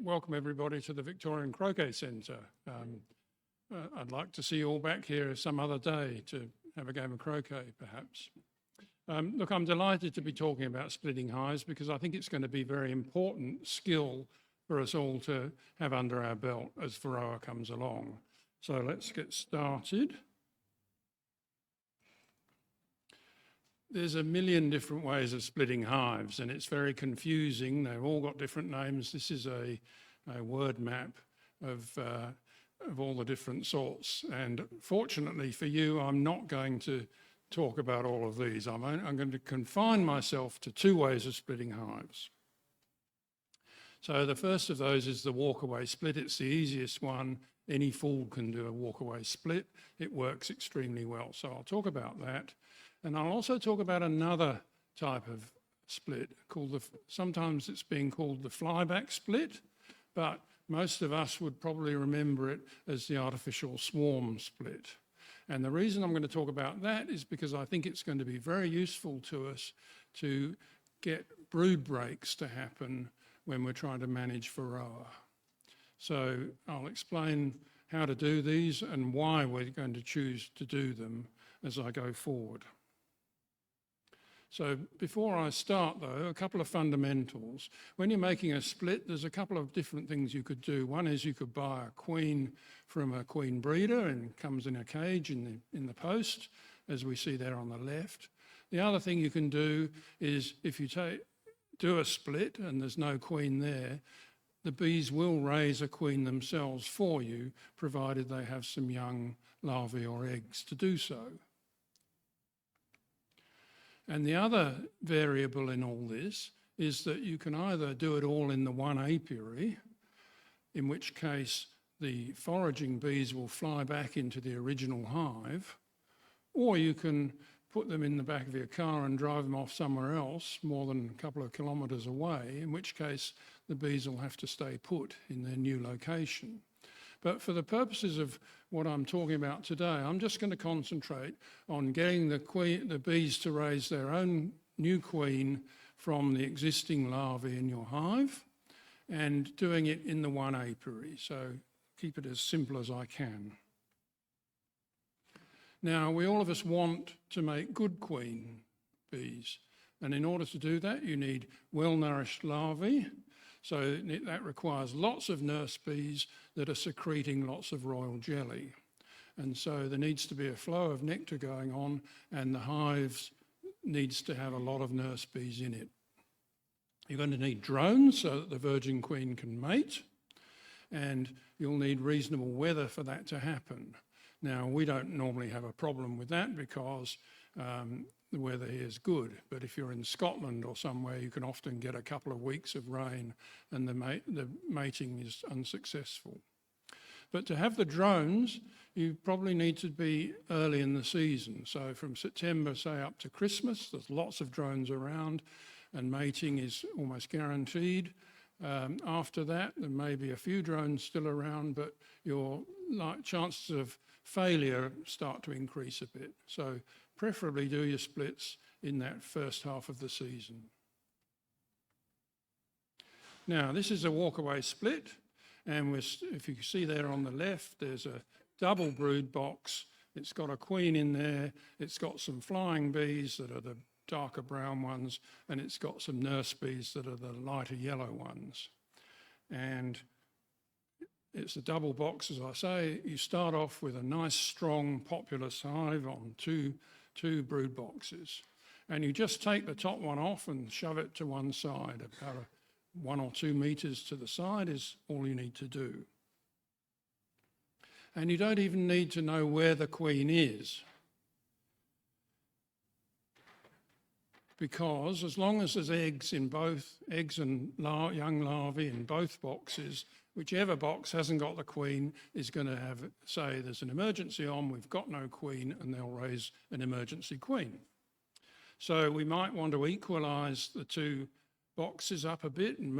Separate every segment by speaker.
Speaker 1: welcome everybody to the Victorian Croquet Centre. I'd like to see you all back here some other day to have a game of croquet, perhaps. Look, I'm delighted to be talking about splitting hives because I think it's going to be a very important skill for us all to have under our belt as Varroa comes along. So let's get started. There's a million different ways of splitting hives and it's very confusing. They've all got different names. This is a word map of all the different sorts. And fortunately for you, I'm not going to talk about all of these. I'm going to confine myself to two ways of splitting hives. So the first of those is the walkaway split. It's the easiest one. Any fool can do a walkaway split. It works extremely well. So I'll talk about that. And I'll also talk about another type of split called sometimes it's being called the flyback split, but most of us would probably remember it as the artificial swarm split. And the reason I'm going to talk about that is because I think it's going to be very useful to us to get brood breaks to happen when we're trying to manage Varroa. So I'll explain how to do these and why we're going to choose to do them as I go forward. So before I start though, a couple of fundamentals. When you're making a split, there's a couple of different things you could do. One is you could buy a queen from a queen breeder and it comes in a cage in the post, as we see there on the left. The other thing you can do is if you do a split and there's no queen there, the bees will raise a queen themselves for you, provided they have some young larvae or eggs to do so. And the other variable in all this is that you can either do it all in the one apiary, in which case the foraging bees will fly back into the original hive, or you can put them in the back of your car and drive them off somewhere else, more than a couple of kilometres away, in which case the bees will have to stay put in their new location. But for the purposes of what I'm talking about today, I'm just going to concentrate on getting the bees to raise their own new queen from the existing larvae in your hive and doing it in the one apiary. So keep it as simple as I can. Now, all of us want to make good queen bees. And in order to do that, you need well-nourished larvae. So that requires lots of nurse bees that are secreting lots of royal jelly. And so there needs to be a flow of nectar going on and the hives needs to have a lot of nurse bees in it. You're going to need drones so that the virgin queen can mate, and you'll need reasonable weather for that to happen. Now, we don't normally have a problem with that because the weather here is good, but if you're in Scotland or somewhere, you can often get a couple of weeks of rain and the mating is unsuccessful. But to have the drones, you probably need to be early in the season. So from September, say, up to Christmas, there's lots of drones around and mating is almost guaranteed. After that, there may be a few drones still around, but your chances of failure start to increase a bit. So preferably do your splits in that first half of the season. Now, this is a walkaway split, and if you see there on the left, there's a double brood box. It's got a queen in there, it's got some flying bees that are the darker brown ones, and it's got some nurse bees that are the lighter yellow ones. And it's a double box, as I say. You start off with a nice, strong, populous hive on two brood boxes. And you just take the top one off and shove it to one side. About 1 or 2 metres to the side is all you need to do. And you don't even need to know where the queen is, because as long as there's eggs and young larvae in both boxes, whichever box hasn't got the queen is going to have, say, there's an emergency on, we've got no queen, and they'll raise an emergency queen. So we might want to equalise the two boxes up a bit and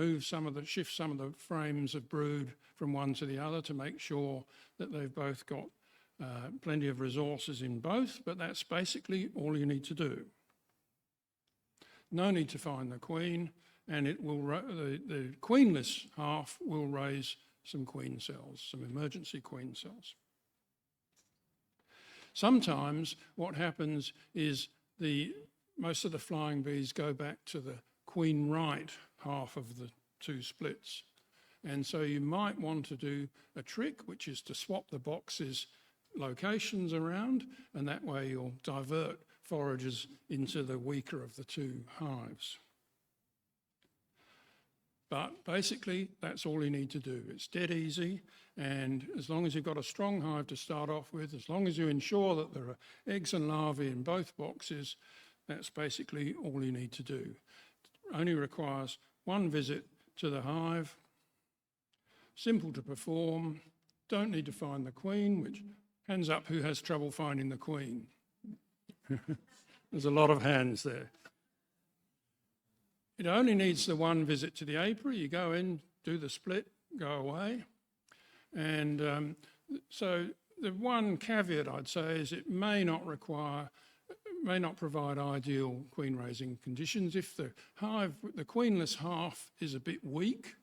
Speaker 1: shift some of the frames of brood from one to the other to make sure that they've both got plenty of resources in both, but that's basically all you need to do. No need to find the queen, and it will the queenless half will raise some queen cells, some emergency queen cells. Sometimes what happens is most of the flying bees go back to the queen right half of the two splits. And so you might want to do a trick, which is to swap the boxes' locations around, and that way you'll divert foragers into the weaker of the two hives. But basically, that's all you need to do. It's dead easy, and as long as you've got a strong hive to start off with, as long as you ensure that there are eggs and larvae in both boxes, that's basically all you need to do. It only requires one visit to the hive, simple to perform, don't need to find the queen, which hands up who has trouble finding the queen. There's a lot of hands there. It only needs the one visit to the apiary. You go in, do the split, go away. And so the one caveat I'd say is it may not provide ideal queen raising conditions. If the queenless half is a bit weak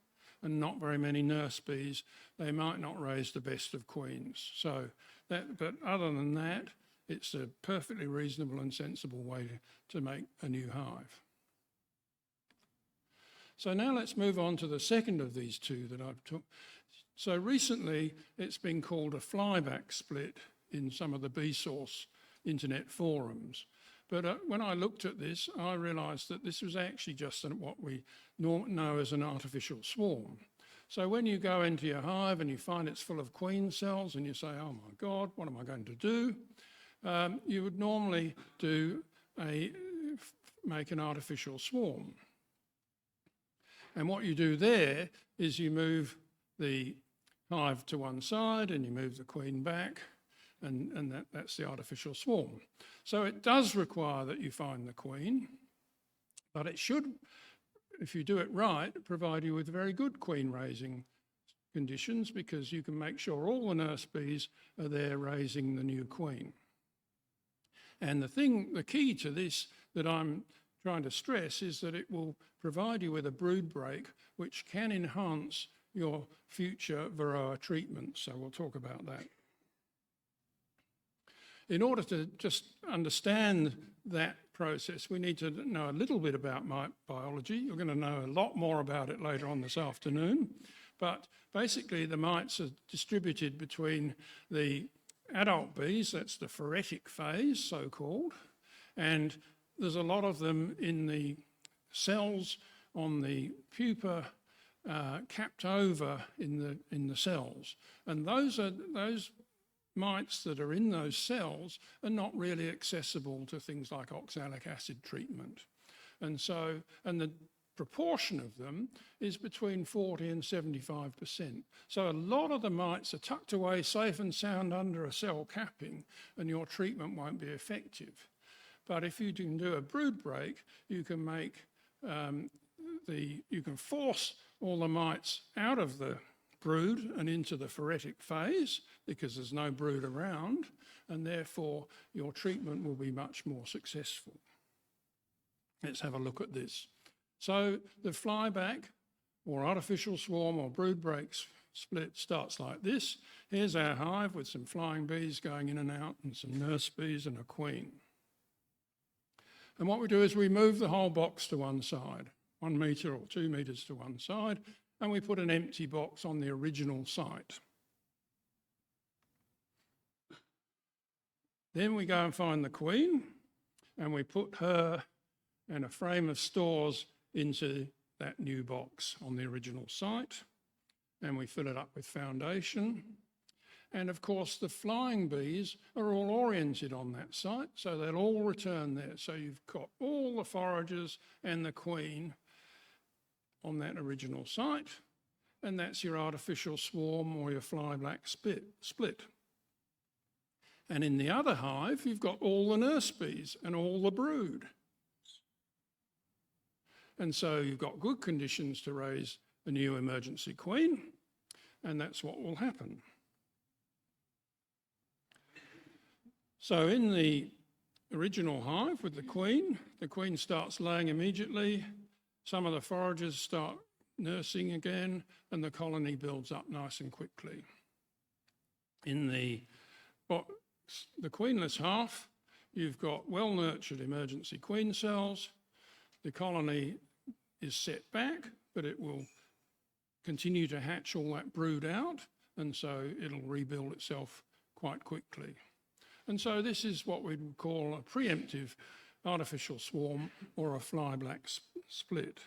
Speaker 1: and not very many nurse bees, they might not raise the best of queens. But other than that, it's a perfectly reasonable and sensible way to make a new hive. So now let's move on to the second of these two that I've took. So recently it's been called a flyback split in some of the bee source internet forums. But when I looked at this, I realised that this was actually just what we know as an artificial swarm. So when you go into your hive and you find it's full of queen cells and you say, oh my God, what am I going to do? You would normally make an artificial swarm. And what you do there is you move the hive to one side and you move the queen back, and that's the artificial swarm. So it does require that you find the queen, but it should, if you do it right, provide you with very good queen raising conditions, because you can make sure all the nurse bees are there raising the new queen. And the key to this that I'm trying to stress is that it will provide you with a brood break which can enhance your future varroa treatment. So we'll talk about that. In order to just understand that process, we need to know a little bit about mite biology. You're going to know a lot more about it later on this afternoon. But basically the mites are distributed between the adult bees, that's the phoretic phase, so-called, and there's a lot of them in the cells on the pupa, capped over in the cells. And those mites that are in those cells are not really accessible to things like oxalic acid treatment. And the proportion of them is between 40 and 75%. So a lot of the mites are tucked away safe and sound under a cell capping, and your treatment won't be effective. But if you can do a brood break, you can make you can force all the mites out of the brood and into the phoretic phase, because there's no brood around, and therefore your treatment will be much more successful. Let's have a look at this. So the flyback or artificial swarm or brood break split starts like this. Here's our hive with some flying bees going in and out and some nurse bees and a queen. And what we do is we move the whole box to one side, 1 metre or 2 metres to one side, and we put an empty box on the original site. Then we go and find the queen, and we put her and a frame of stores into that new box on the original site, and we fill it up with foundation. And of course the flying bees are all oriented on that site, so they'll all return there. So you've got all the foragers and the queen on that original site, and that's your artificial swarm or your flyback split. And in the other hive, you've got all the nurse bees and all the brood. And so you've got good conditions to raise a new emergency queen, and that's what will happen. So in the original hive with the queen starts laying immediately, some of the foragers start nursing again, and the colony builds up nice and quickly. In the queenless half, you've got well-nurtured emergency queen cells. The colony is set back, but it will continue to hatch all that brood out, and so it'll rebuild itself quite quickly. And so this is what we would call a preemptive artificial swarm or a fly-black split.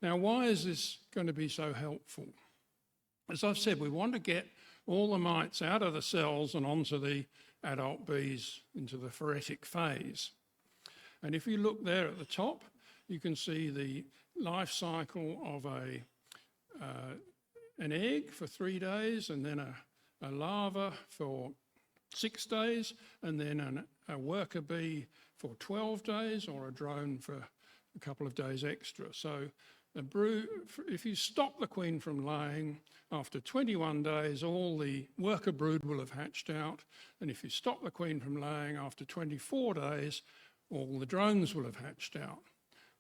Speaker 1: Now, why is this going to be so helpful? As I've said, we want to get all the mites out of the cells and onto the adult bees into the phoretic phase. And if you look there at the top, you can see the life cycle of an egg for 3 days, and then a larva for 6 days, and then a worker bee for 12 days, or a drone for a couple of days extra. So the brood, if you stop the queen from laying, after 21 days, all the worker brood will have hatched out. And if you stop the queen from laying after 24 days, all the drones will have hatched out.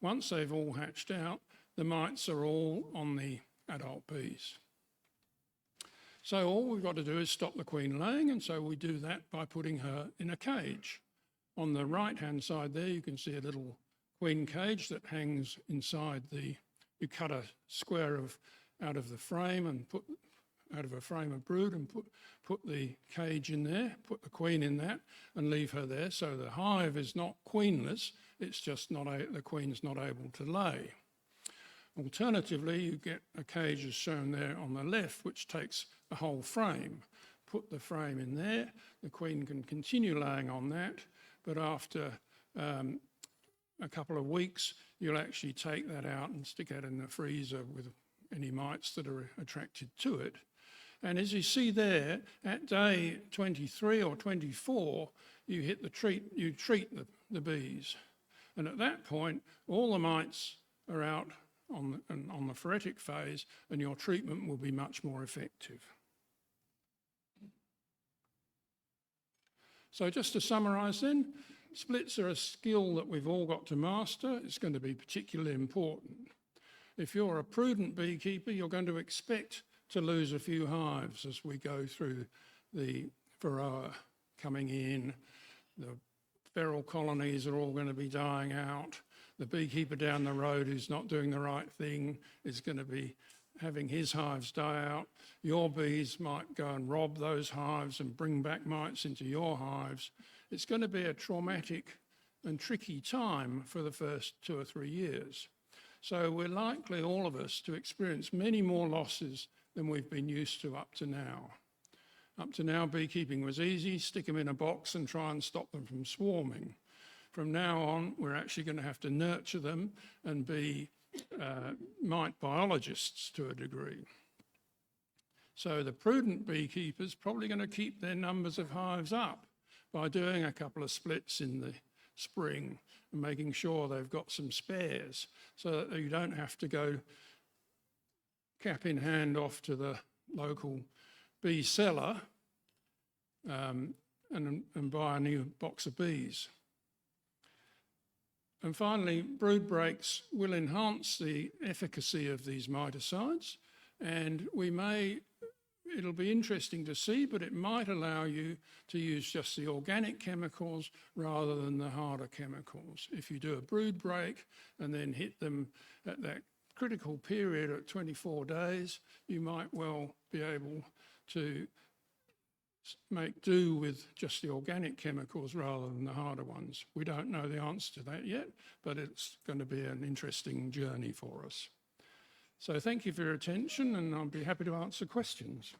Speaker 1: Once they've all hatched out, the mites are all on the adult bees. So all we've got to do is stop the queen laying, and so we do that by putting her in a cage. On the right-hand side there, you can see a little queen cage that hangs inside you cut a square out of the frame and put out of a frame of brood and put the cage in there, put the queen in that and leave her there. So the hive is not queenless, it's just the queen's not able to lay. Alternatively, you get a cage as shown there on the left, which takes a whole frame. Put the frame in there, the queen can continue laying on that, but after a couple of weeks, you'll actually take that out and stick it in the freezer with any mites that are attracted to it. And as you see there, at day 23 or 24, you treat the bees. And at that point, all the mites are out on the phoretic phase, and your treatment will be much more effective. So just to summarise then, splits are a skill that we've all got to master. It's going to be particularly important. If you're a prudent beekeeper, you're going to expect to lose a few hives as we go through the varroa coming in. The feral colonies are all going to be dying out. The beekeeper down the road who's not doing the right thing is going to be having his hives die out. Your bees might go and rob those hives and bring back mites into your hives. It's going to be a traumatic and tricky time for the first 2 or 3 years. So we're likely, all of us, to experience many more losses than we've been used to up to now. Up to now, beekeeping was easy, stick them in a box and try and stop them from swarming. From now on, we're actually going to have to nurture them and be mite biologists to a degree. So the prudent beekeeper's probably going to keep their numbers of hives up by doing a couple of splits in the spring and making sure they've got some spares so that you don't have to go cap in hand off to the local bee seller and buy a new box of bees. And finally, brood breaks will enhance the efficacy of these miticides, and it'll be interesting to see, but it might allow you to use just the organic chemicals rather than the harder chemicals. If you do a brood break and then hit them at that critical period at 24 days, you might well be able to make do with just the organic chemicals rather than the harder ones. We don't know the answer to that yet, but it's going to be an interesting journey for us. So thank you for your attention, and I'll be happy to answer questions.